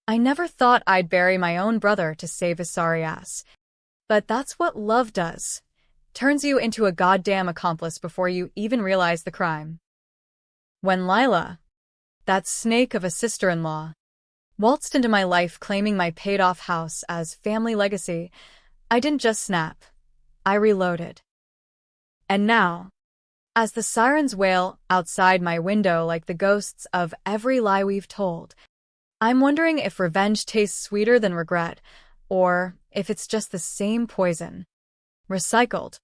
I never thought I'd bury my own brother to save his sorry ass. But that's what love does. Turns you into a goddamn accomplice before you even realize the crime. When Lila, that snake of a sister-in-law, waltzed into my life claiming my paid-off house as family legacy, I didn't just snap. I reloaded. And now, as the sirens wail outside my window like the ghosts of every lie we've told, I'm wondering if revenge tastes sweeter than regret, or if it's just the same poison. Recycled.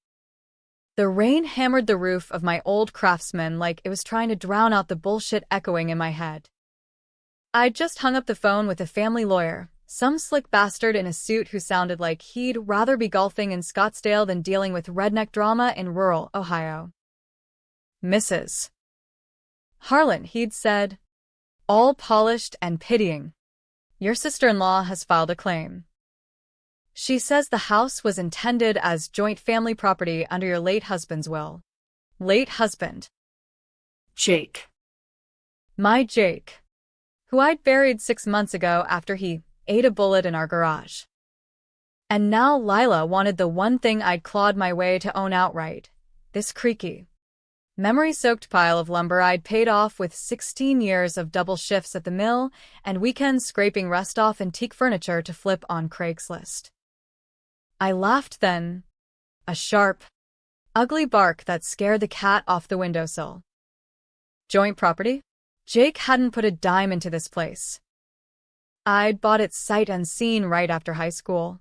The rain hammered the roof of my old Craftsman like it was trying to drown out the bullshit echoing in my head. I'd just hung up the phone with a family lawyer, some slick bastard in a suit who sounded like he'd rather be golfing in Scottsdale than dealing with redneck drama in rural Ohio. Mrs. Harlan, he'd said, all polished and pitying. Your sister-in-law has filed a claim. She says the house was intended as joint family property under your late husband's will. Late husband. Jake. My Jake, who I'd buried 6 months ago after he ate a bullet in our garage. And now Lila wanted the one thing I'd clawed my way to own outright, this creaky, memory-soaked pile of lumber I'd paid off with 16 years of double shifts at the mill and weekends scraping rust off antique furniture to flip on Craigslist. I laughed then, a sharp, ugly bark that scared the cat off the windowsill. Joint property? Jake hadn't put a dime into this place. I'd bought it sight unseen right after high school,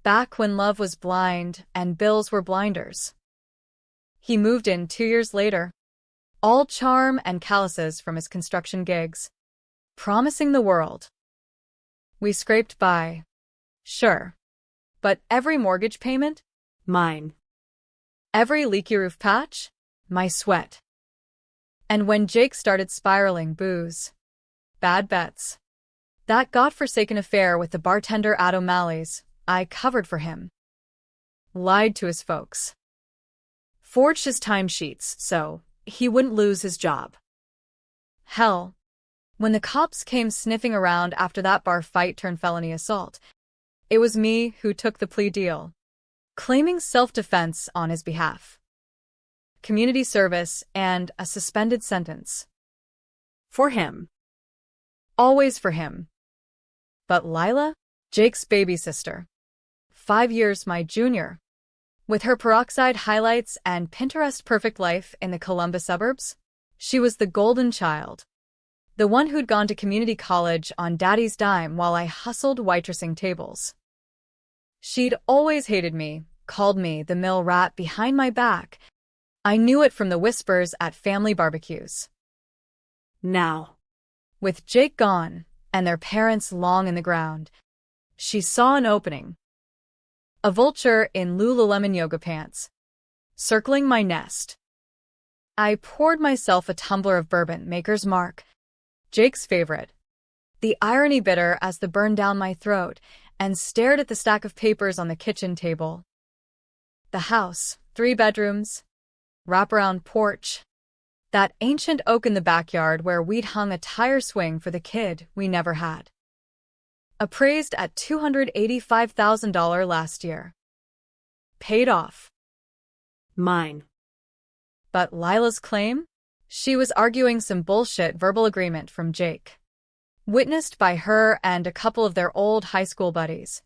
back when love was blind and bills were blinders. He moved in 2 years later, all charm and calluses from his construction gigs, promising the world. We scraped by, sure, but every mortgage payment? Mine. Every leaky roof patch? My sweat. And when Jake started spiraling booze, bad bets, that godforsaken affair with the bartender at O'Malley's, I covered for him. Lied to his folks. Forged his timesheets so he wouldn't lose his job. Hell, when the cops came sniffing around after that bar fight turned felony assault, it was me who took the plea deal, claiming self-defense on his behalf, community service, and a suspended sentence. For him. Always for him. But Lila, Jake's baby sister, 5 years my junior, with her peroxide highlights and Pinterest-perfect life in the Columbus suburbs, she was the golden child, the one who'd gone to community college on daddy's dime while I hustled waitressing tables. She'd always hated me, called me the mill rat behind my back. I knew it from the whispers at family barbecues. Now, with Jake gone, and their parents long in the ground, she saw an opening. A vulture in Lululemon yoga pants, circling my nest. I poured myself a tumbler of bourbon, Maker's Mark, Jake's favorite, the irony bitter as the burn down my throat, and stared at the stack of papers on the kitchen table. The house, 3 bedrooms, wraparound porch, that ancient oak in the backyard where we'd hung a tire swing for the kid we never had. Appraised at $285,000 last year. Paid off. Mine. But Lila's claim? She was arguing some bullshit verbal agreement from Jake, witnessed by her and a couple of their old high school buddies,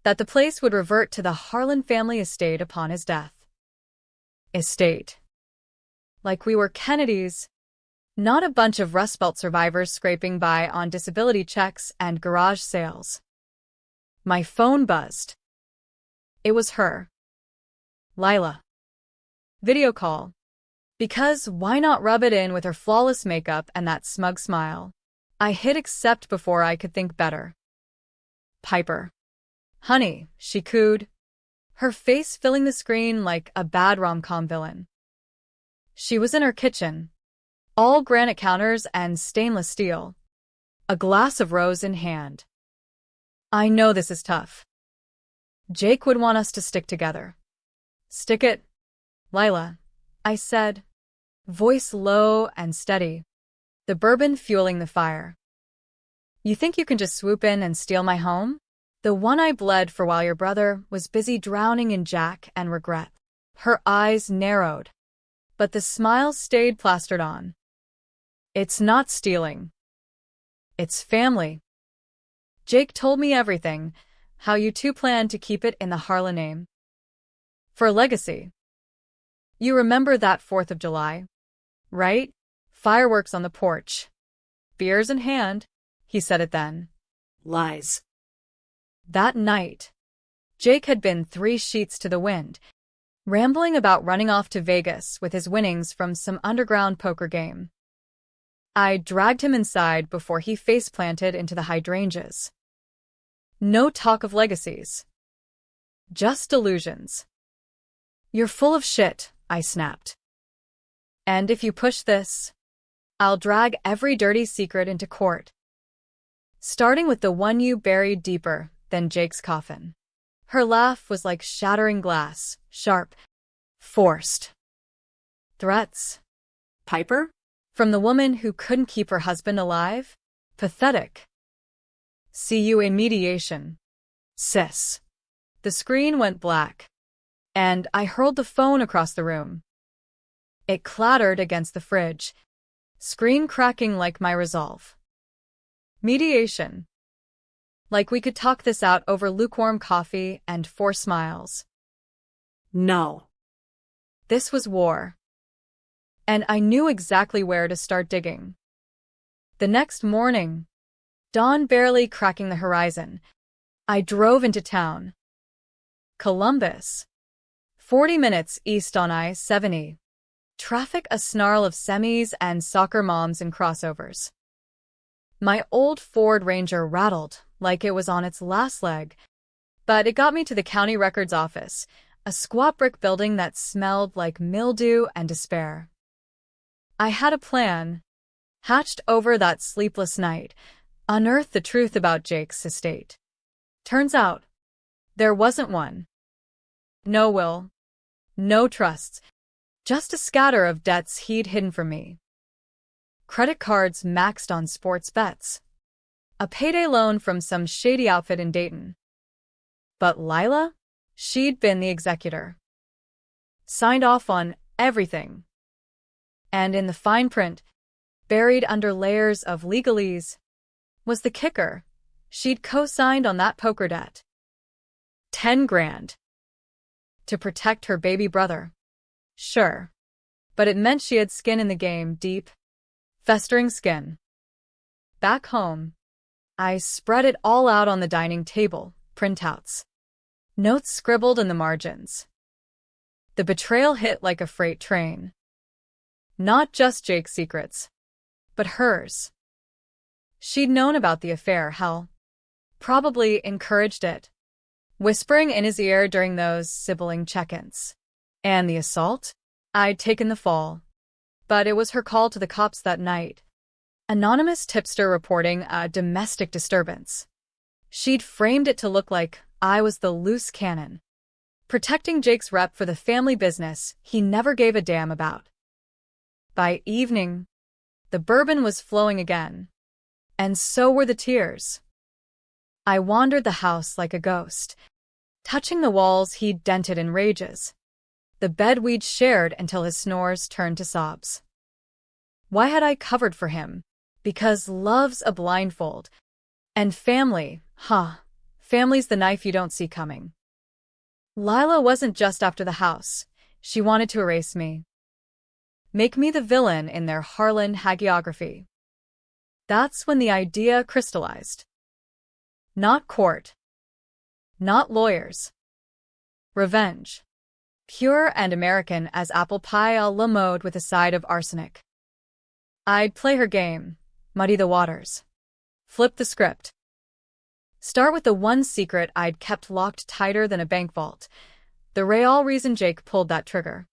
that the place would revert to the Harlan family estate upon his death. Estate. Like we were Kennedys, not a bunch of Rust Belt survivors scraping by on disability checks and garage sales. My phone buzzed. It was her. Lila. Video call. Because why not rub it in with her flawless makeup and that smug smile? I hit accept before I could think better. Piper. Honey, she cooed, her face filling the screen like a bad rom-com villain. She was in her kitchen, all granite counters and stainless steel, a glass of rose in hand. I know this is tough. Jake would want us to stick together. Stick it, Lila, I said, voice low and steady, the bourbon fueling the fire. You think you can just swoop in and steal my home? The one I bled for while your brother was busy drowning in Jack and regret. Her eyes narrowed, but the smile stayed plastered on. It's not stealing. It's family. Jake told me everything, how you two plan to keep it in the Harlan name. For legacy. You remember that 4th of July, right? Fireworks on the porch. Beers in hand, he said it then. Lies. That night, Jake had been 3 sheets to the wind, rambling about running off to Vegas with his winnings from some underground poker game. I dragged him inside before he face-planted into the hydrangeas. No talk of legacies. Just delusions. You're full of shit, I snapped. And if you push this, I'll drag every dirty secret into court. Starting with the one you buried deeper than Jake's coffin. Her laugh was like shattering glass, sharp, forced. Threats. Piper? From the woman who couldn't keep her husband alive? Pathetic. See you in mediation, sis. The screen went black, and I hurled the phone across the room. It clattered against the fridge, screen cracking like my resolve. Mediation. Like we could talk this out over lukewarm coffee and 4 smiles. No. This was war. And I knew exactly where to start digging. The next morning, dawn barely cracking the horizon, I drove into town. Columbus. 40 minutes east on I-70. Traffic a snarl of semis and soccer moms in crossovers. My old Ford Ranger rattled like it was on its last leg, but it got me to the county records office, a squat brick building that smelled like mildew and despair. I had a plan, hatched over that sleepless night, unearthed the truth about Jake's estate. Turns out, there wasn't one. No will, no trusts, just a scatter of debts he'd hidden from me. Credit cards maxed on sports bets. A payday loan from some shady outfit in Dayton. But Lila? She'd been the executor. Signed off on everything. And in the fine print, buried under layers of legalese, was the kicker. She'd co-signed on that poker debt. 10 grand. To protect her baby brother. Sure. But it meant she had skin in the game, deep, festering skin. Back home, I spread it all out on the dining table, printouts. Notes scribbled in the margins. The betrayal hit like a freight train. Not just Jake's secrets, but hers. She'd known about the affair, hell. Probably encouraged it. Whispering in his ear during those sibling check-ins. And the assault? I'd taken the fall. But it was her call to the cops that night. Anonymous tipster reporting a domestic disturbance. She'd framed it to look like I was the loose cannon, protecting Jake's rep for the family business he never gave a damn about. By evening, the bourbon was flowing again, and so were the tears. I wandered the house like a ghost, touching the walls he'd dented in rages, the bed we'd shared until his snores turned to sobs. Why had I covered for him? Because love's a blindfold. And family, family's the knife you don't see coming. Lila wasn't just after the house. She wanted to erase me. Make me the villain in their Harlan hagiography. That's when the idea crystallized. Not court. Not lawyers. Revenge. Pure and American as apple pie a la mode with a side of arsenic. I'd play her game, muddy the waters. Flip the script. Start with the one secret I'd kept locked tighter than a bank vault, the real reason Jake pulled that trigger.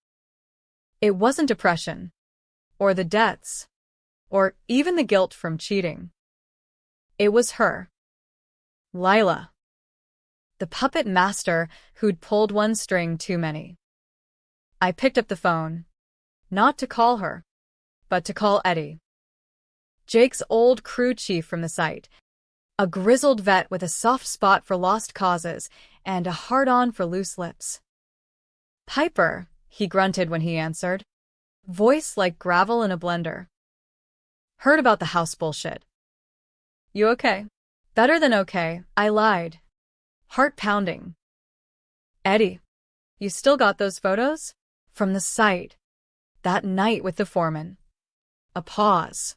It wasn't depression, or the debts, or even the guilt from cheating. It was her. Lila. The puppet master who'd pulled one string too many. I picked up the phone. Not to call her, but to call Eddie. Jake's old crew chief from the site, a grizzled vet with a soft spot for lost causes and a hard-on for loose lips. "Piper," he grunted when he answered, voice like gravel in a blender. "Heard about the house bullshit. You okay?" "Better than okay," I lied. Heart pounding. "Eddie, you still got those photos?" From the site. That night with the foreman. A pause.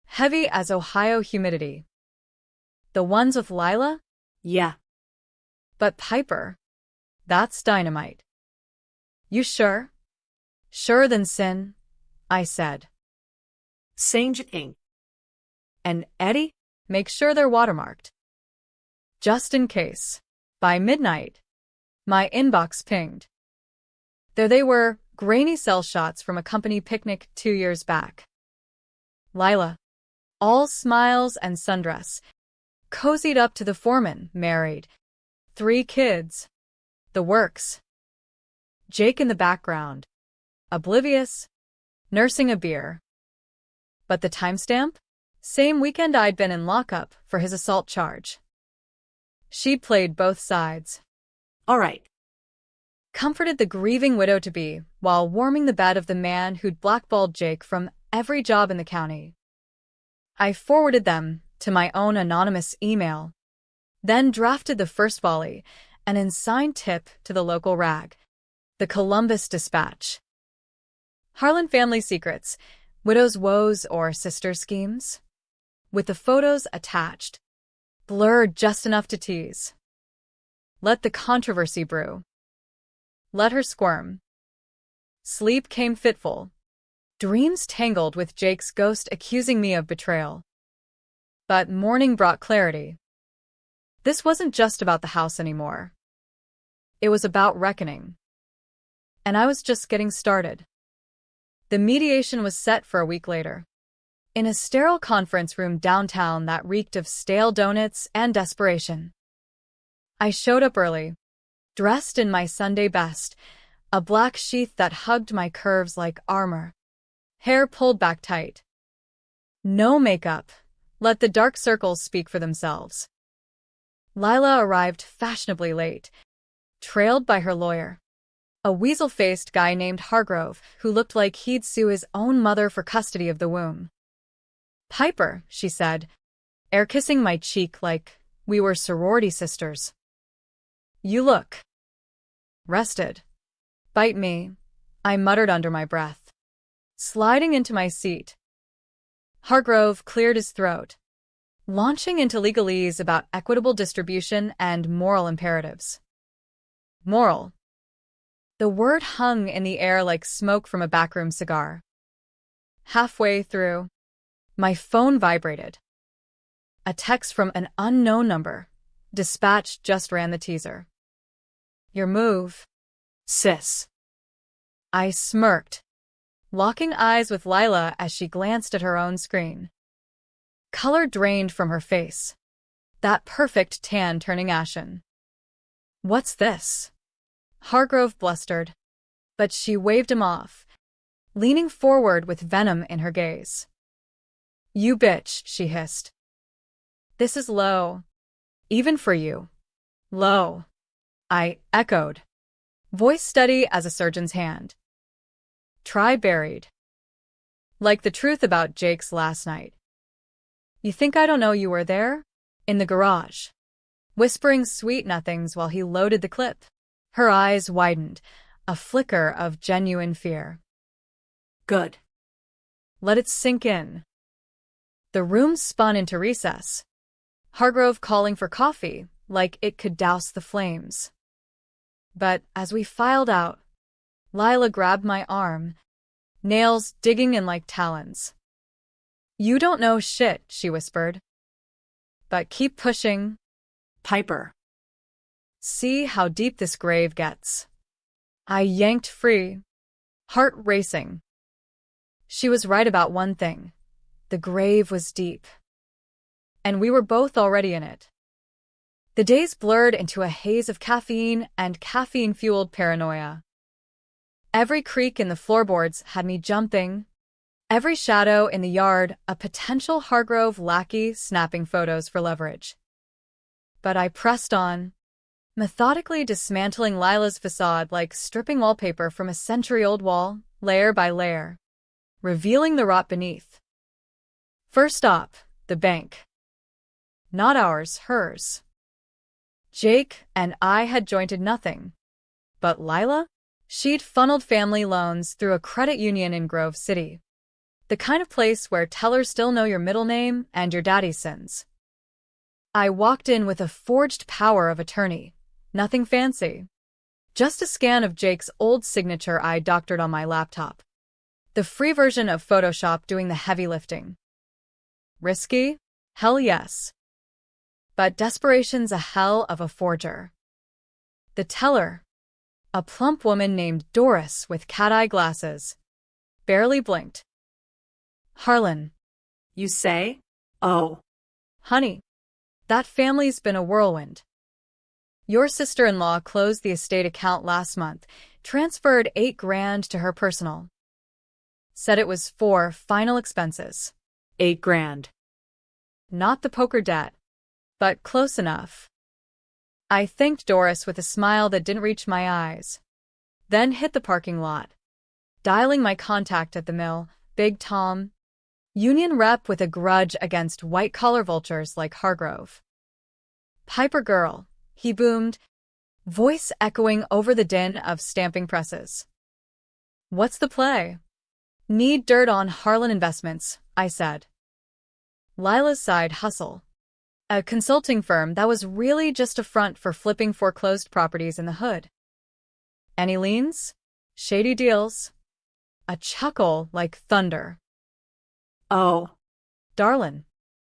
Heavy as Ohio humidity. "The ones with Lila?" Yeah. "But Piper, that's dynamite." "You sure?" "Surer than sin," I said. Sage ink. "And Eddie, make sure they're watermarked. Just in case." By midnight, my inbox pinged. There they were, grainy cell shots from a company picnic 2 years back. Lila, all smiles and sundress, cozied up to the foreman, married, 3 kids, the works. Jake in the background, oblivious, nursing a beer. But the timestamp? Same weekend I'd been in lockup for his assault charge. She played both sides. All right. Comforted the grieving widow-to-be while warming the bed of the man who'd blackballed Jake from every job in the county. I forwarded them to my own anonymous email, then drafted the first volley, an unsigned tip to the local rag, the Columbus Dispatch. Harlan family secrets, widow's woes or sister schemes? With the photos attached, blurred just enough to tease. Let the controversy brew. Let her squirm. Sleep came fitful. Dreams tangled with Jake's ghost accusing me of betrayal. But morning brought clarity. This wasn't just about the house anymore. It was about reckoning. And I was just getting started. The mediation was set for a week later. In a sterile conference room downtown that reeked of stale donuts and desperation. I showed up early, dressed in my Sunday best, a black sheath that hugged my curves like armor. Hair pulled back tight. No makeup. Let the dark circles speak for themselves. Lila arrived fashionably late, trailed by her lawyer. A weasel-faced guy named Hargrove who looked like he'd sue his own mother for custody of the womb. "Piper," she said, air-kissing my cheek like we were sorority sisters. "You look rested." "Bite me," I muttered under my breath. Sliding into my seat. Hargrove cleared his throat, launching into legalese about equitable distribution and moral imperatives. Moral. The word hung in the air like smoke from a backroom cigar. Halfway through, my phone vibrated. A text from an unknown number. Dispatch just ran the teaser. "Your move, sis." I smirked, locking eyes with Lila as she glanced at her own screen. Color drained from her face, that perfect tan turning ashen. "What's this?" Hargrove blustered, but she waved him off, leaning forward with venom in her gaze. "You bitch," she hissed. "This is low. Even for you." "Low," I echoed, voice steady as a surgeon's hand. "Try buried." Like the truth about Jake's last night. "You think I don't know you were there?" In the garage, whispering sweet nothings while he loaded the clip. Her eyes widened, a flicker of genuine fear. Good. Let it sink in. The room spun into recess. Hargrove calling for coffee, like it could douse the flames. But as we filed out, Lila grabbed my arm, nails digging in like talons. "You don't know shit," she whispered. "But keep pushing." Piper. See how deep this grave gets. I yanked free, heart racing. She was right about one thing. The grave was deep. And we were both already in it. The days blurred into a haze of caffeine and caffeine-fueled paranoia. Every creak in the floorboards had me jumping. Every shadow in the yard, a potential Hargrove lackey snapping photos for leverage. But I pressed on, methodically dismantling Lila's facade like stripping wallpaper from a century-old wall, layer by layer, revealing the rot beneath. First stop, the bank. Not ours, hers. Jake and I had jointed nothing. But Lila? She'd funneled family loans through a credit union in Grove City. The kind of place where tellers still know your middle name and your daddy's sins. I walked in with a forged power of attorney. Nothing fancy. Just a scan of Jake's old signature I doctored on my laptop. The free version of Photoshop doing the heavy lifting. Risky? Hell yes. But desperation's a hell of a forger. The teller, a plump woman named Doris with cat-eye glasses, barely blinked. Harlan. You say? Oh. Honey, that family's been a whirlwind. Your sister-in-law closed the estate account last month, transferred $8,000 to her personal. Said it was for final expenses. $8,000. Not the poker debt, but close enough. I thanked Doris with a smile that didn't reach my eyes. Then hit the parking lot. Dialing my contact at the mill, Big Tom, union rep with a grudge against white-collar vultures like Hargrove. Piper girl, he boomed, voice echoing over the din of stamping presses. What's the play? Need dirt on Harlan Investments, I said. Lila's side hustle. A consulting firm that was really just a front for flipping foreclosed properties in the hood. Any liens? Shady deals? A chuckle like thunder. Oh. Darlin'.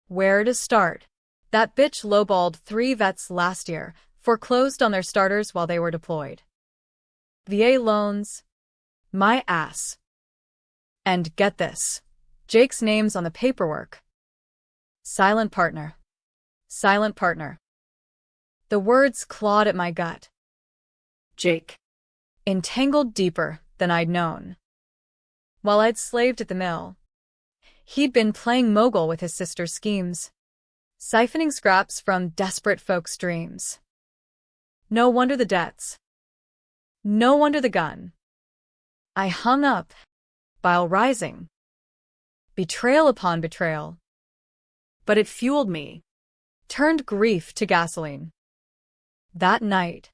Where to start? That bitch lowballed 3 vets last year, foreclosed on their starters while they were deployed. VA loans. My ass. And get this. Jake's name's on the paperwork. Silent partner. Silent partner. The words clawed at my gut. Jake. Entangled deeper than I'd known. While I'd slaved at the mill, he'd been playing mogul with his sister's schemes, siphoning scraps from desperate folks' dreams. No wonder the debts. No wonder the gun. I hung up, bile rising. Betrayal upon betrayal. But it fueled me, turned grief to gasoline. That night,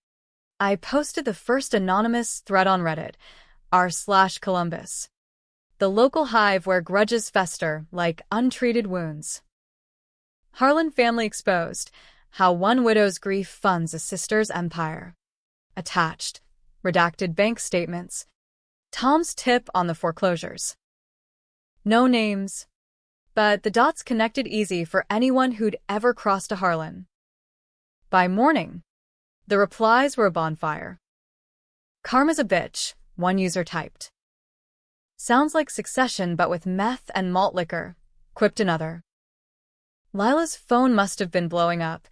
I posted the first anonymous thread on Reddit, r/Columbus. The local hive where grudges fester like untreated wounds. Harlan family exposed, how one widow's grief funds a sister's empire. Attached, redacted bank statements. Tom's tip on the foreclosures. No names, but the dots connected easy for anyone who'd ever crossed a Harlan. By morning, the replies were a bonfire. Karma's a bitch, one user typed. Sounds like Succession but with meth and malt liquor, quipped another. Lila's phone must have been blowing up.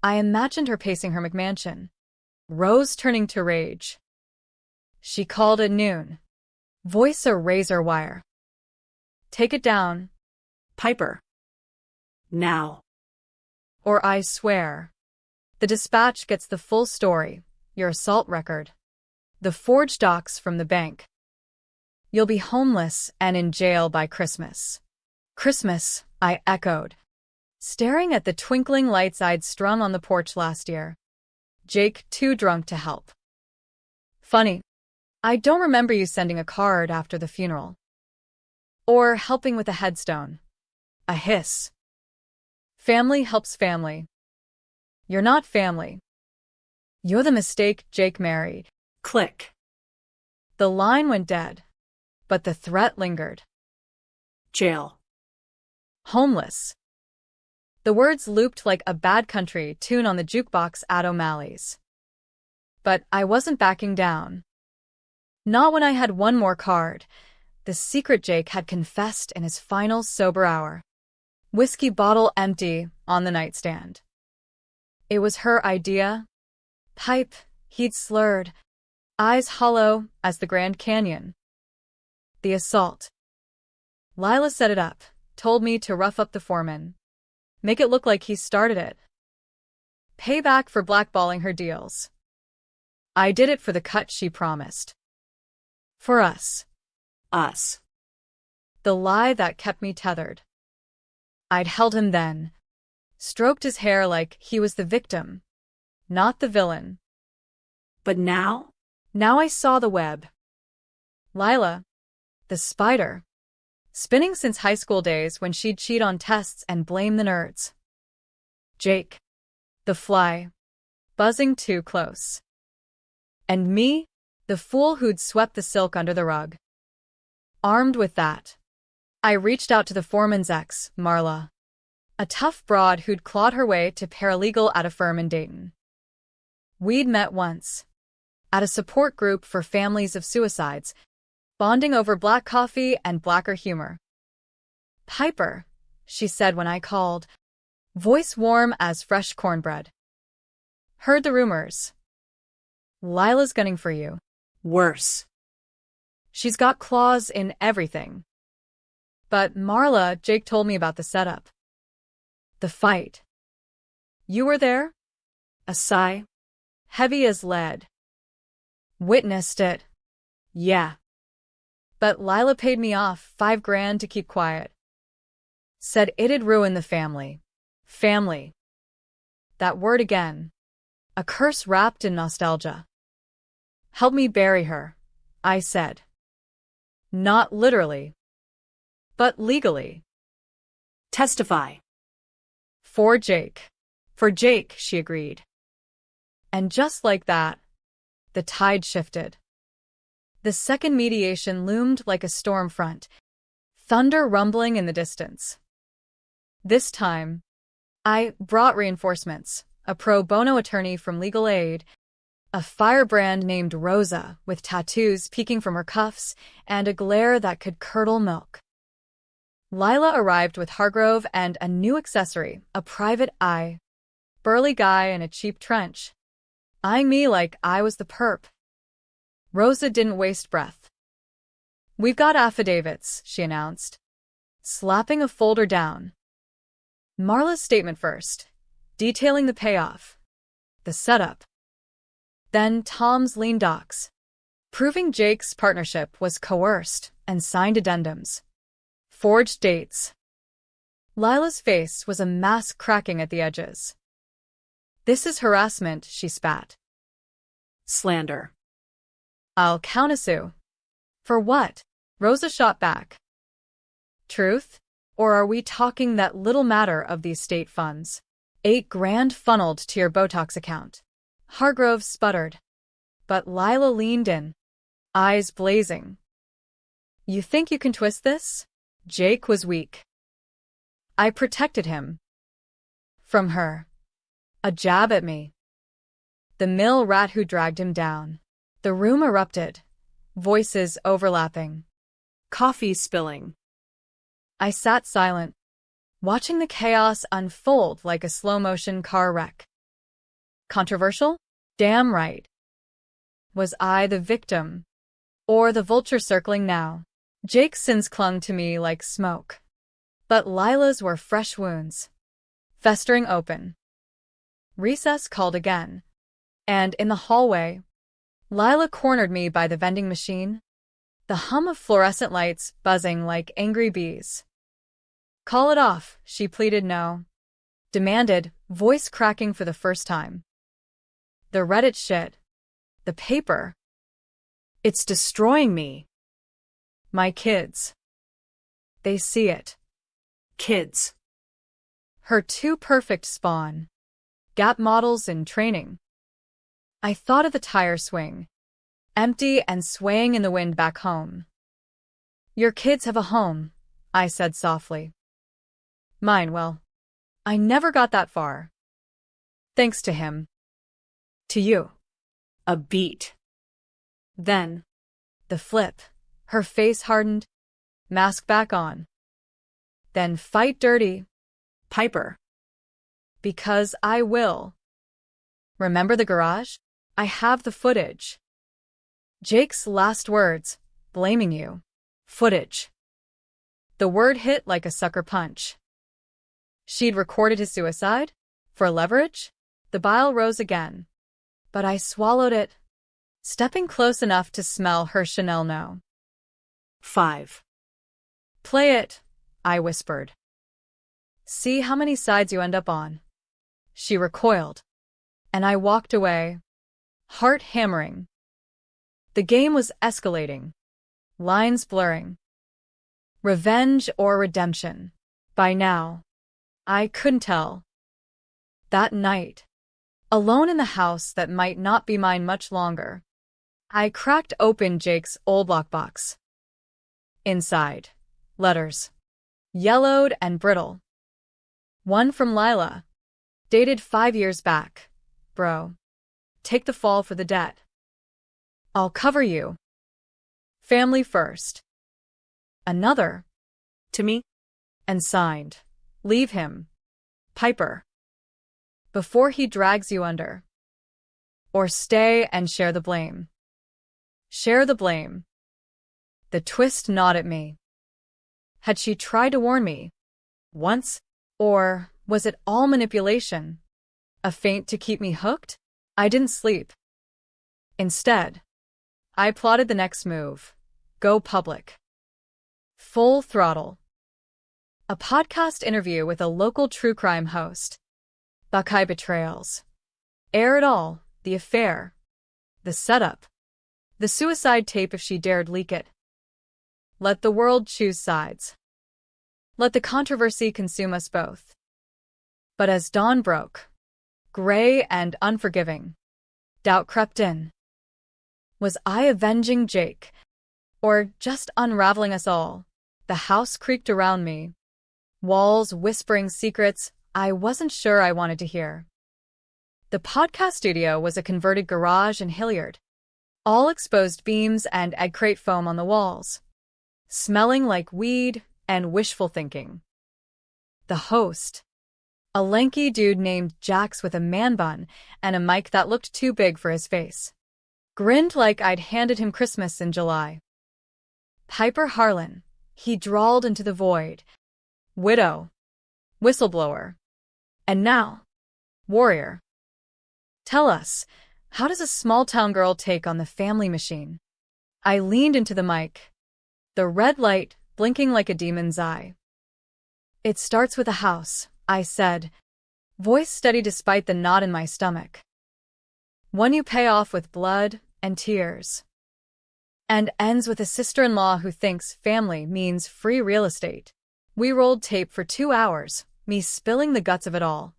I imagined her pacing her McMansion. Rose turning to rage. She called at noon. Voice a razor wire. Take it down. Piper. Now. Or I swear. The dispatch gets the full story, your assault record. The forged docs from the bank. You'll be homeless and in jail by Christmas. Christmas, I echoed, staring at the twinkling lights I'd strung on the porch last year. Jake too drunk to help. Funny, I don't remember you sending a card after the funeral. Or helping with a headstone. A hiss. Family helps family. You're not family. You're the mistake Jake married. Click. The line went dead, but the threat lingered. Jail. Homeless. The words looped like a bad country tune on the jukebox at O'Malley's. But I wasn't backing down. Not when I had one more card. The secret Jake had confessed in his final sober hour. Whiskey bottle empty on the nightstand. It was her idea. Pipe, he'd slurred. Eyes hollow as the Grand Canyon. The assault. Lila set it up, told me to rough up the foreman. Make it look like he started it. Payback for blackballing her deals. I did it for the cut she promised. For us. Us. The lie that kept me tethered. I'd held him then. Stroked his hair like he was the victim, not the villain. But now? Now I saw the web. Lila, the spider, spinning since high school days when she'd cheat on tests and blame the nerds. Jake, the fly, buzzing too close. And me, the fool who'd swept the silk under the rug. Armed with that, I reached out to the foreman's ex, Marla, a tough broad who'd clawed her way to paralegal at a firm in Dayton. We'd met once, at a support group for families of suicides, bonding over black coffee and blacker humor. Piper, she said when I called, voice warm as fresh cornbread. Heard the rumors. Lila's gunning for you. Worse. She's got claws in everything. But Marla, Jake told me about the setup. The fight. You were there? A sigh, heavy as lead. Witnessed it. Yeah. But Lila paid me off $5,000 to keep quiet. Said it'd ruin the family. Family. That word again. A curse wrapped in nostalgia. Help me bury her, I said. Not literally, but legally. Testify. For Jake. For Jake, she agreed. And just like that, the tide shifted. The second mediation loomed like a storm front, thunder rumbling in the distance. This time, I brought reinforcements, a pro bono attorney from legal aid, a firebrand named Rosa with tattoos peeking from her cuffs and a glare that could curdle milk. Lila arrived with Hargrove and a new accessory, a private eye. Burly guy in a cheap trench, eyeing me like I was the perp. Rosa didn't waste breath. We've got affidavits, she announced, slapping a folder down. Marla's statement first, detailing the payoff, the setup. Then Tom's lean docs, proving Jake's partnership was coerced and signed addendums. Forged dates. Lila's face was a mask cracking at the edges. This is harassment, she spat. Slander. I'll countersue. For what? Rosa shot back. Truth? Or are we talking that little matter of the estate funds? $8,000 funneled to your Botox account. Hargrove sputtered. But Lila leaned in, eyes blazing. You think you can twist this? Jake was weak. I protected him. From her. A jab at me. The mill rat who dragged him down. The room erupted, voices overlapping. Coffee spilling. I sat silent, watching the chaos unfold like a slow-motion car wreck. Controversial? Damn right. Was I the victim? Or the vulture circling now? Jake's sins clung to me like smoke. But Lila's were fresh wounds, festering open. Recess called again. And in the hallway, Lila cornered me by the vending machine, the hum of fluorescent lights buzzing like angry bees. Call it off, she pleaded. No. Demanded, voice cracking for the first time. The Reddit shit. The paper. It's destroying me. My kids. They see it. Kids. Her too perfect spawn. Gap models in training. I thought of the tire swing, empty and swaying in the wind back home. Your kids have a home, I said softly. Mine, well, I never got that far. Thanks to him. To you. A beat. Then, the flip. Her face hardened, mask back on. Then fight dirty. Piper. Because I will. Remember the garage? I have the footage. Jake's last words, blaming you. Footage. The word hit like a sucker punch. She'd recorded his suicide? For leverage? The bile rose again. But I swallowed it, stepping close enough to smell her Chanel no. 5. Play it, I whispered. See how many sides you end up on. She recoiled, and I walked away, heart hammering. The game was escalating, lines blurring. Revenge or redemption? By now, I couldn't tell. That night, alone in the house that might not be mine much longer, I cracked open Jake's old lockbox. Inside, letters, yellowed and brittle. One from Lila, dated 5 years back. Bro, take the fall for the debt. I'll cover you. Family first. Another, To me? and signed, leave him, Piper, before he drags you under. Or stay and share the blame. Share the blame. The twist gnawed at me. Had she tried to warn me? Once? Or was it all manipulation? A feint to keep me hooked? I didn't sleep. Instead, I plotted the next move. Go public. Full throttle. A podcast interview with a local true crime host. Buckeye betrayals. Air it all, the affair. The setup. The suicide tape if she dared leak it. Let the world choose sides. Let the controversy consume us both. But as dawn broke, gray and unforgiving, doubt crept in. Was I avenging Jake? Or just unraveling us all? The house creaked around me. Walls whispering secrets I wasn't sure I wanted to hear. The podcast studio was a converted garage in Hilliard. All exposed beams and egg crate foam on the walls. Smelling like weed and wishful thinking. The host, a lanky dude named Jax with a man bun and a mic that looked too big for his face, grinned like I'd handed him Christmas in July. Piper Harlan, he drawled into the void. Widow. Whistleblower. And now, warrior. Tell us, how does a small-town girl take on the family machine? I leaned into the mic, the red light blinking like a demon's eye. It starts with a house, I said, voice steady despite the knot in my stomach. One you pay off with blood and tears. And ends with a sister-in-law who thinks family means free real estate. We rolled tape for 2 hours, me spilling the guts of it all.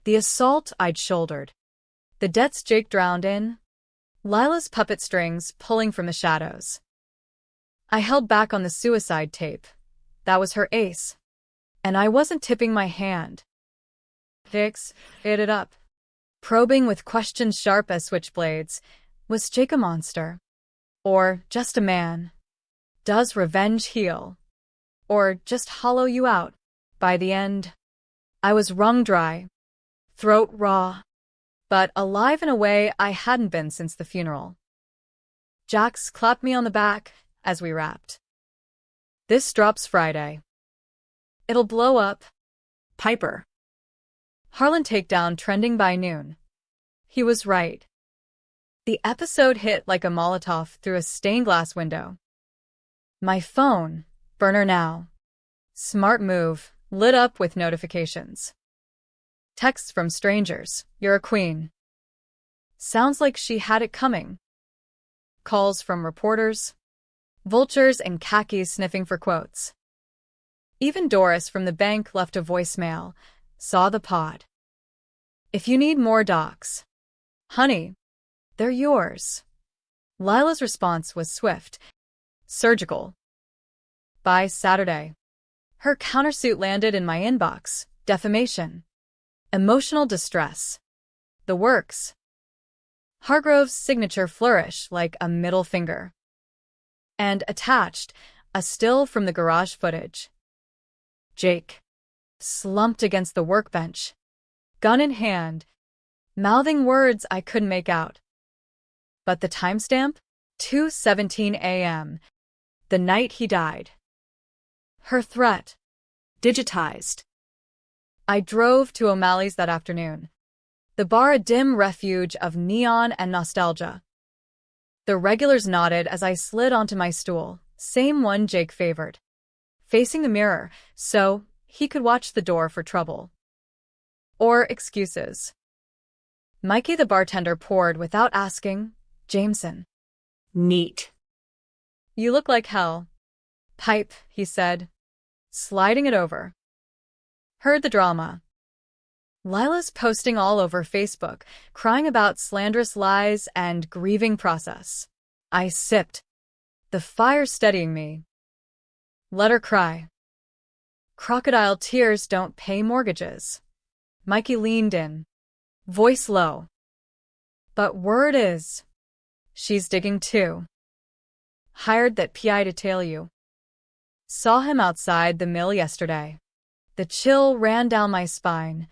The assault I'd shouldered. The debts Jake drowned in. Lila's puppet strings pulling from the shadows. I held back on the suicide tape. That was her ace. And I wasn't tipping my hand. Hicks ate it up. Probing with questions sharp as switchblades. Was Jake a monster? Or just a man? Does revenge heal? Or just hollow you out? By the end, I was wrung dry, throat raw, but alive in a way I hadn't been since the funeral. Jax clapped me on the back as we wrapped. This drops Friday. It'll blow up. Piper. Harlan takedown trending by noon. He was right. The episode hit like a Molotov through a stained glass window. My phone, burner now. Smart move, lit up with notifications. Texts from strangers, you're a queen. Sounds like she had it coming. Calls from reporters. Vultures in khakis sniffing for quotes. Even Doris from the bank left a voicemail. Saw the pod. If you need more docs, honey, they're yours. Lila's response was swift, surgical. By Saturday, her countersuit landed in my inbox. Defamation. Emotional distress. The works. Hargrove's signature flourish like a middle finger. And attached, a still from the garage footage. Jake, slumped against the workbench, gun in hand, mouthing words I couldn't make out. But the timestamp? 2:17 a.m., the night he died. Her threat. Digitized. I drove to O'Malley's that afternoon. The bar a dim refuge of neon and nostalgia. The regulars nodded as I slid onto my stool, same one Jake favored. Facing the mirror, so he could watch the door for trouble. Or excuses. Mikey the bartender poured without asking, Jameson. Neat. You look like hell. Pipe, he said, sliding it over. Heard the drama. Lila's posting all over Facebook, crying about slanderous lies and grieving process. I sipped. The fire steadying me. Let her cry. Crocodile tears don't pay mortgages. Mikey leaned in, voice low. But word is, she's digging too. Hired that PI to tail you. Saw him outside the mill yesterday. The chill ran down my spine,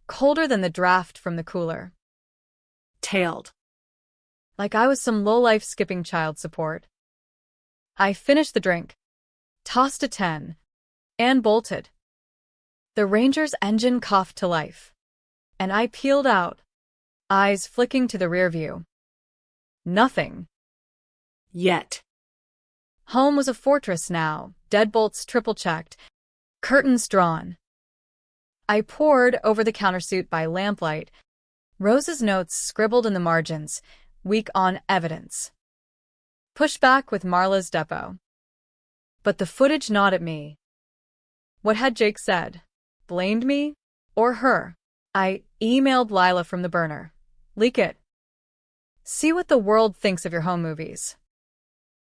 colder than the draft from the cooler. Tailed. Like I was some low-life skipping child support. I finished the drink, tossed a 10, and bolted. The Ranger's engine coughed to life, and I peeled out, eyes flicking to the rear view. Nothing. Yet. Home was a fortress now, deadbolts triple-checked, curtains drawn. I pored over the countersuit by lamplight, Rose's notes scribbled in the margins, weak on evidence. Pushed back with Marla's depot. But the footage gnawed at me. What had Jake said? Blamed me? Or her? I emailed Lila from the burner. Leak it. See what the world thinks of your home movies.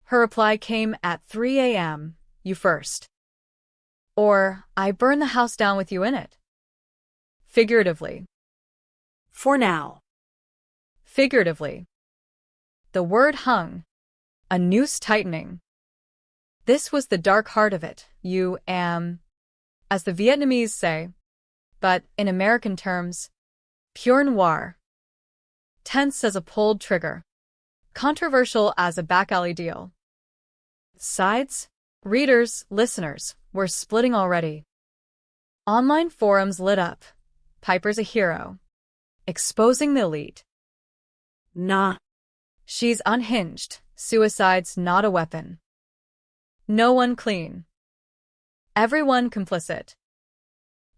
Her reply came at 3 a.m., you first. Or, I burn the house down with you in it. Figuratively. For now. Figuratively. The word hung. A noose tightening. This was the dark heart of it, you am, as the Vietnamese say, but in American terms, pure noir. Tense as a pulled trigger. Controversial as a back-alley deal. Sides, readers, listeners, were splitting already. Online forums lit up. Piper's a hero. Exposing the elite. Nah. She's unhinged. Suicide's not a weapon. No one clean. Everyone complicit.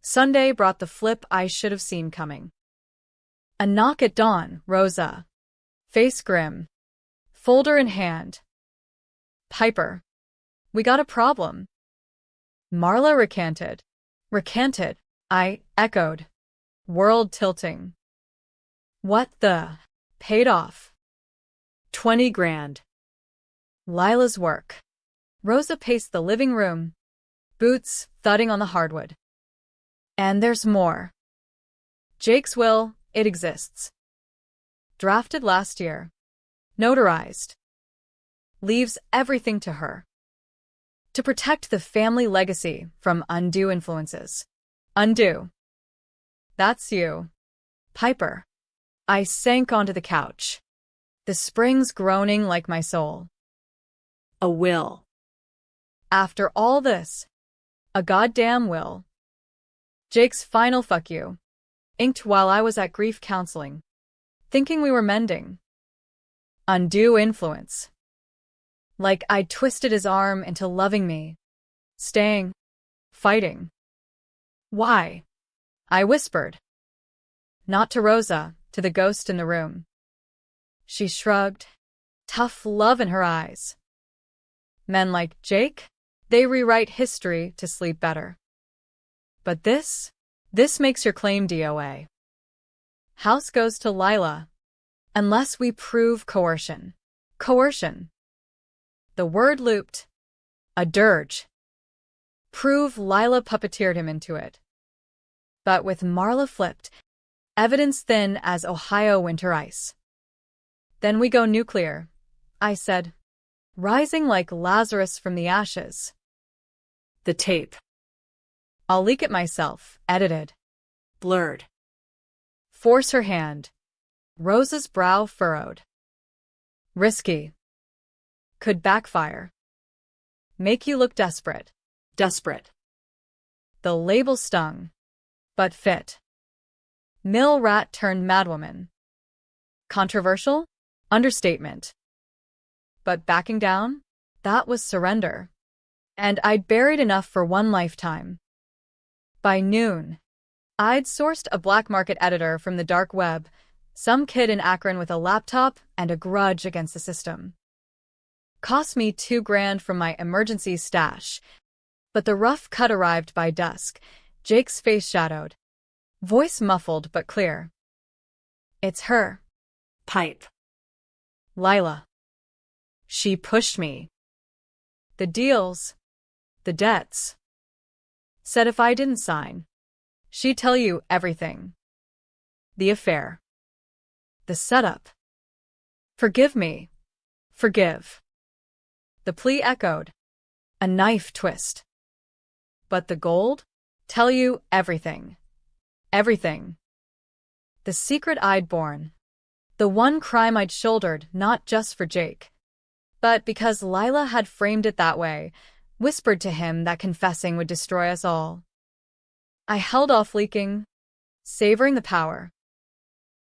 Sunday brought the flip I should have seen coming. A knock at dawn, Rosa. Face grim. Folder in hand. Piper. We got a problem. Marla recanted. Recanted, I echoed. World tilting. What the? Paid off. 20 grand. Lila's work. Rosa paced the living room. Boots thudding on the hardwood. And there's more. Jake's will, it exists. Drafted last year. Notarized. Leaves everything to her. To protect the family legacy from undue influences. Undue. That's you. Piper. I sank onto the couch. The springs groaning like my soul. A will. After all this. A goddamn will. Jake's final fuck you. Inked while I was at grief counseling. Thinking we were mending. Undue influence. Like I'd twisted his arm into loving me. Staying. Fighting. Why? I whispered. Not to Rosa, to the ghost in the room. She shrugged. Tough love in her eyes. Men like Jake? They rewrite history to sleep better. But this makes your claim DOA. House goes to Lila. Unless we prove coercion. Coercion. The word looped. A dirge. Prove Lila puppeteered him into it. But with Marla flipped, evidence thin as Ohio winter ice. Then we go nuclear, I said, rising like Lazarus from the ashes. The tape. I'll leak it myself, edited. Blurred. Force her hand. Rosa's brow furrowed. Risky. Could backfire. Make you look desperate. Desperate. The label stung, but fit. Mill rat turned madwoman. Controversial? Understatement. But backing down? That was surrender. And I'd buried enough for one lifetime. By noon, I'd sourced a black market editor from the dark web, some kid in Akron with a laptop and a grudge against the system. Cost me $2,000 from my emergency stash, but the rough cut arrived by dusk, Jake's face shadowed, voice muffled but clear. It's her. Pipe. Lila. She pushed me. The deals, the debts. Said if I didn't sign, she'd tell you everything. The affair. The setup. Forgive me. Forgive. The plea echoed. A knife twist. But the gold? Tell you everything. Everything. The secret I'd borne. The one crime I'd shouldered not just for Jake, but because Lila had framed it that way, whispered to him that confessing would destroy us all. I held off leaking, savoring the power.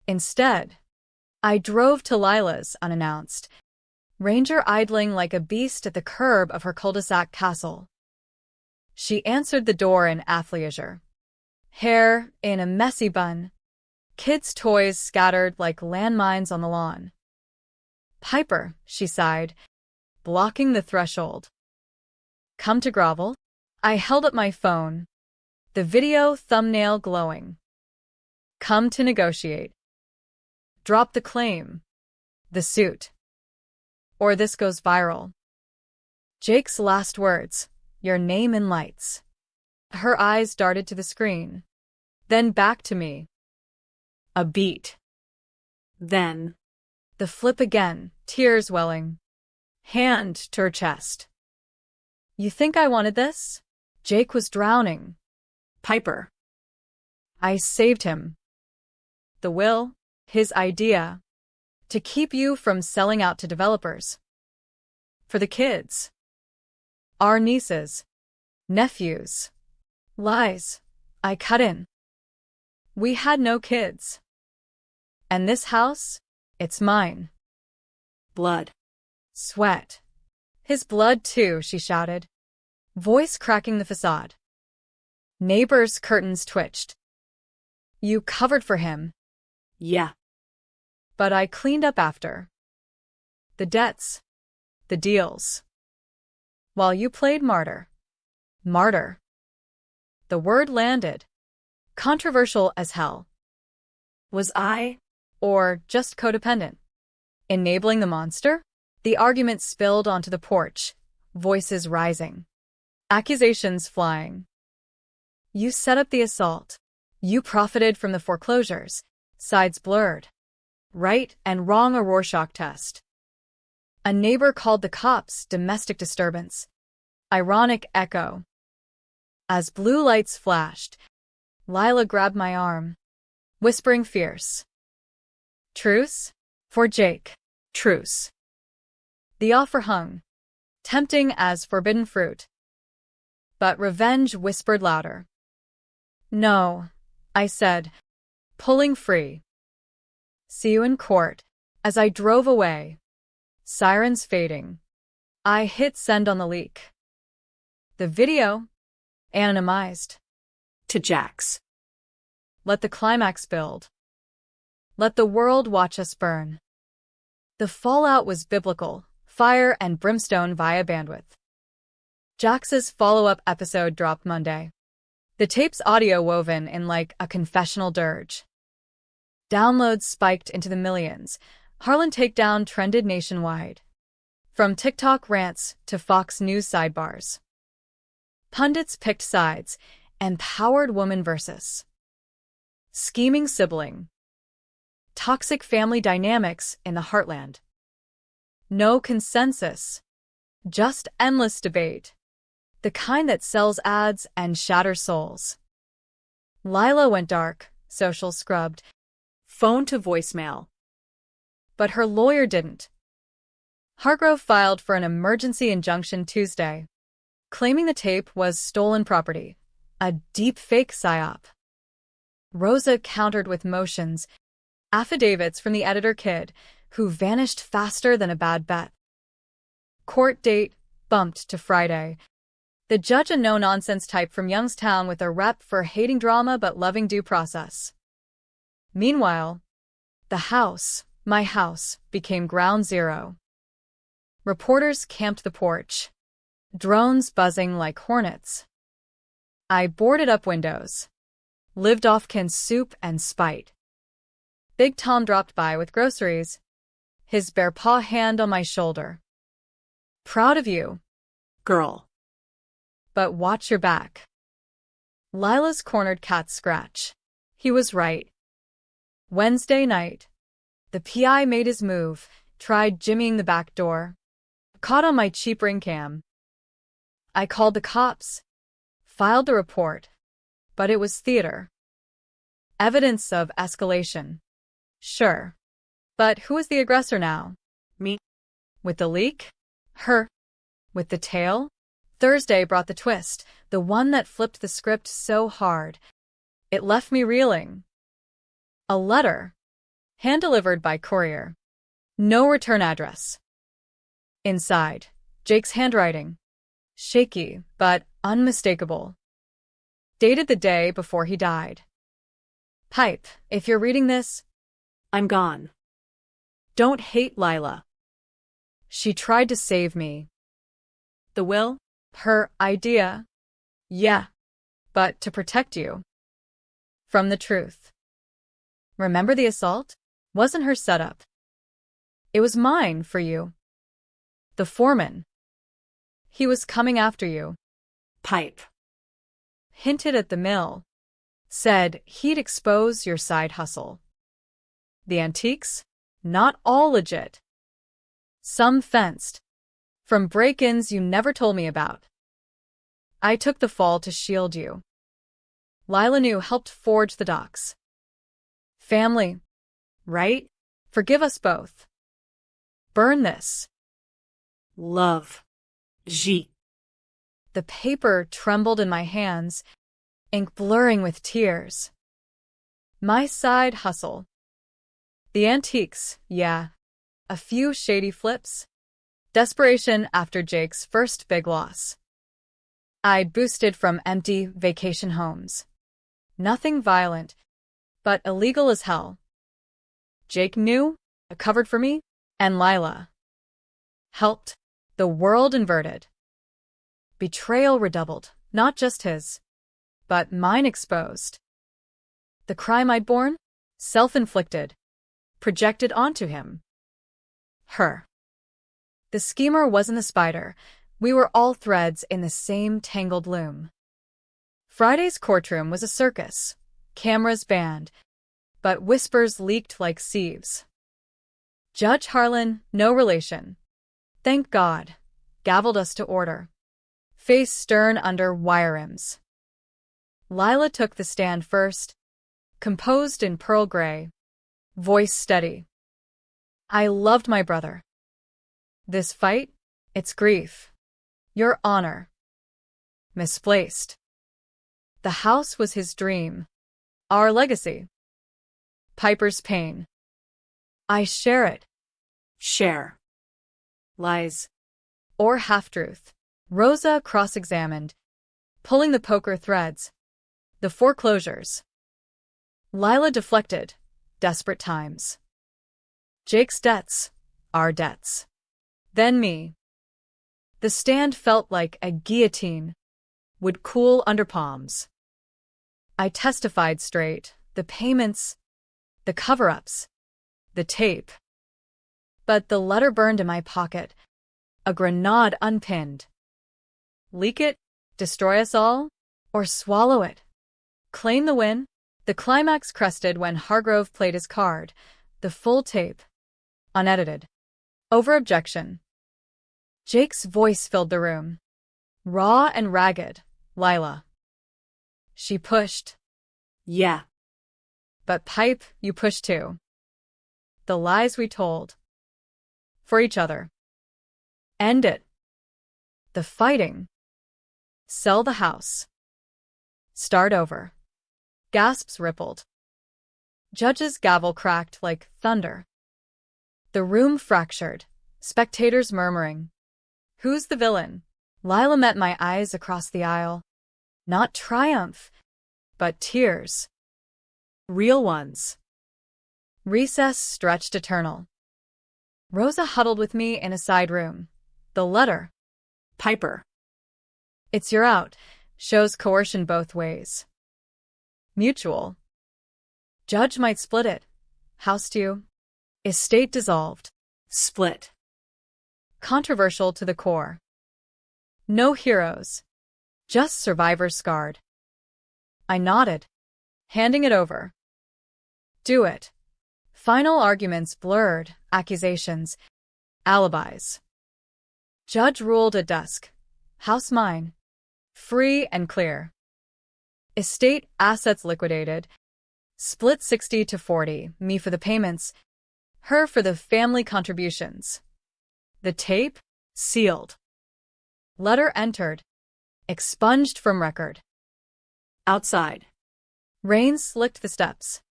Instead, I drove to Lila's unannounced, Ranger idling like a beast at the curb of her cul-de-sac castle. She answered the door in athleisure. Hair in a messy bun. Kids' toys scattered like landmines on the lawn. Piper, she sighed, blocking the threshold. Come to grovel? I held up my phone, the video thumbnail glowing. Come to negotiate. Drop the claim. The suit. Or this goes viral. Jake's last words, your name in lights. Her eyes darted to the screen, then back to me. A beat. Then. The flip again, tears welling. Hand to her chest. You think I wanted this? Jake was drowning. Piper. I saved him. The will, his idea, to keep you from selling out to developers. For the kids. Our nieces. Nephews. Lies. I cut in. We had no kids. And this house, it's mine. Blood. Sweat. His blood too, she shouted, voice cracking the facade. Neighbors' curtains twitched. You covered for him. Yeah. But I cleaned up after. The debts. The deals. While you played martyr. Martyr. The word landed. Controversial as hell. Was I? Or just codependent? Enabling the monster? The argument spilled onto the porch, voices rising. Accusations flying. You set up the assault. You profited from the foreclosures. Sides blurred. Right and wrong a Rorschach test. A neighbor called the cops domestic disturbance. Ironic echo. As blue lights flashed, Lila grabbed my arm, whispering fierce. Truce? For Jake. Truce. The offer hung, tempting as forbidden fruit. But revenge whispered louder. No, I said, pulling free. See you in court. As I drove away, sirens fading, I hit send on the leak. The video, anonymized. To Jax. Let the climax build. Let the world watch us burn. The fallout was biblical, fire and brimstone via bandwidth. Jax's follow-up episode dropped Monday. The tape's audio woven in like a confessional dirge. Downloads spiked into the millions. Harlan takedown trended nationwide. From TikTok rants to Fox News sidebars. Pundits picked sides. Empowered woman versus scheming sibling. Toxic family dynamics in the heartland. No consensus. Just endless debate. The kind that sells ads and shatters souls. Lila went dark, social scrubbed. Phone to voicemail. But her lawyer didn't. Hargrove filed for an emergency injunction Tuesday. claiming the tape was stolen property, a deep-fake psyop. Rosa countered with motions, affidavits from the editor kid, who vanished faster than a bad bet. Court date bumped to Friday. The judge, a no-nonsense type from Youngstown with a rep for hating drama but loving due process. Meanwhile, the house, my house, became ground zero. Reporters camped the porch, drones buzzing like hornets. I boarded up windows, lived off canned soup and spite. Big Tom dropped by with groceries, his bare paw hand on my shoulder. Proud of you, Girl. but watch your back. Lila's cornered cat scratch. He was right. Wednesday night, the PI made his move, tried jimmying the back door. Caught on my cheap ring cam. I called the cops, filed the report, but it was theater. Evidence of escalation. Sure. But who is the aggressor now? Me. With the leak? Her. With the tale? Thursday brought the twist, the one that flipped the script so hard. It left me reeling. A letter. Hand-delivered by courier. No return address. Inside, Jake's handwriting. Shaky, but unmistakable. Dated the day before he died. Pipe, if you're reading this, I'm gone. don't hate Lila. She tried to save me. The will? Her idea. Yeah, but to protect you. From the truth. Remember the assault? Wasn't her setup. It was mine for you. The foreman. He was coming after you. Pipe. Hinted at the mill. Said he'd expose your side hustle. The antiques? Not all legit. Some fenced. From break-ins you never told me about. I took the fall to shield you. Lila knew helped forge the docs. Family. Right? Forgive us both. Burn this. Love. G. The paper trembled in my hands, ink blurring with tears. My side hustle. The antiques, yeah. A few shady flips. Desperation after Jake's first big loss. I'd boosted from empty vacation homes. Nothing violent, but illegal as hell. Jake knew, covered for me, and Lila. Helped. The world inverted. Betrayal redoubled, not just his, but mine exposed. The crime I'd borne? Self-inflicted. Projected onto him. Her. The schemer wasn't the spider. We were all threads in the same tangled loom. Friday's courtroom was a circus. Cameras banned, but whispers leaked like sieves. Judge Harlan, no relation. Thank God, gavelled us to order. Face stern under wire rims. Lila took the stand first, composed in pearl gray, voice steady. I loved my brother. This fight, it's grief. Your honor. Misplaced. The house was his dream. Our legacy. Piper's pain. I share it. Share. Lies. Or half-truth. Rosa cross-examined, pulling the poker threads. The foreclosures. Lila deflected. Desperate times. Jake's debts. Our debts. Then me. The stand felt like a guillotine. Would cool under palms. I testified straight. The payments. The cover-ups. The tape. But the letter burned in my pocket. A grenade unpinned. Leak it? Destroy us all? Or swallow it? Claim the win? The climax crested when Hargrove played his card. The full tape. Unedited. Over objection. Jake's voice filled the room. Raw and ragged. Lila. She pushed. Yeah. But Pipe, you pushed too. The lies we told. For each other. End it. The fighting. Sell the house. Start over. Gasps rippled. Judge's gavel cracked like thunder. The room fractured, spectators murmuring. Who's the villain? Lila met my eyes across the aisle. Not triumph, but tears. Real ones. Recess stretched eternal. Rosa huddled with me in a side room. The letter. Piper. It's your out. Shows coercion both ways. Mutual. Judge might split it. House due. Estate dissolved. Split. Controversial to the core. No heroes. Just survivors scarred. I nodded, handing it over. Do it. Final arguments blurred, accusations, alibis. Judge ruled at dusk. House mine. Free and clear. Estate assets liquidated. Split 60-40, me for the payments, her for the family contributions. The tape? Sealed. Letter entered. Expunged from record. Outside. Rain slicked the steps.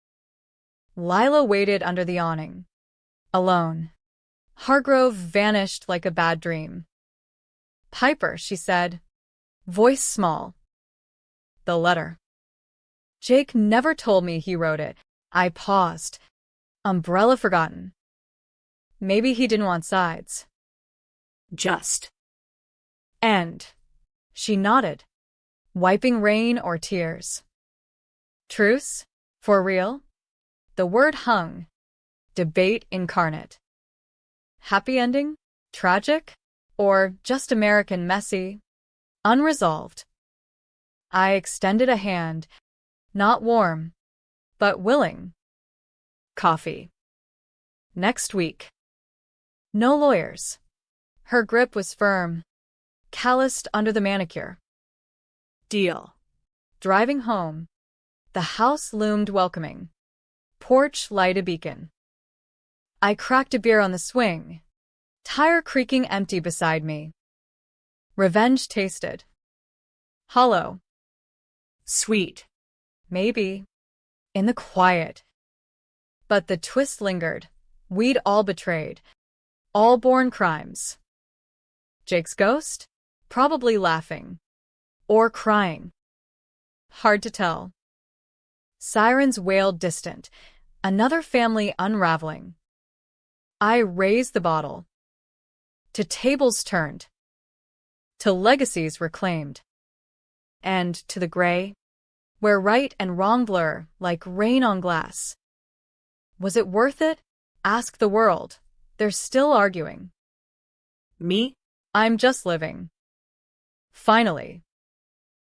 Lila waited under the awning. Alone. Hargrove vanished like a bad dream. Piper, she said. Voice small. The letter. Jake never told me he wrote it. I paused. Umbrella forgotten. Maybe he didn't want sides. Just. End. She nodded, wiping rain or tears. Truce? For real? The word hung. Debate incarnate. Happy ending? Tragic? Or just American messy? Unresolved. I extended a hand, not warm, but willing. Coffee. Next week. No lawyers. Her grip was firm, calloused under the manicure. Deal. Driving home. The house loomed welcoming. Porch light a beacon. I cracked a beer on the swing, tire creaking empty beside me. Revenge tasted. Hollow. Sweet. Maybe. In the quiet. But the twist lingered. We'd all betrayed. All born crimes. Jake's ghost? Probably laughing. Or crying. Hard to tell. Sirens wailed distant. Another family unraveling. I raised the bottle. To tables turned. To legacies reclaimed. And to the gray, where right and wrong blur like rain on glass. Was it worth it? Ask the world. They're still arguing. Me? I'm just living. Finally.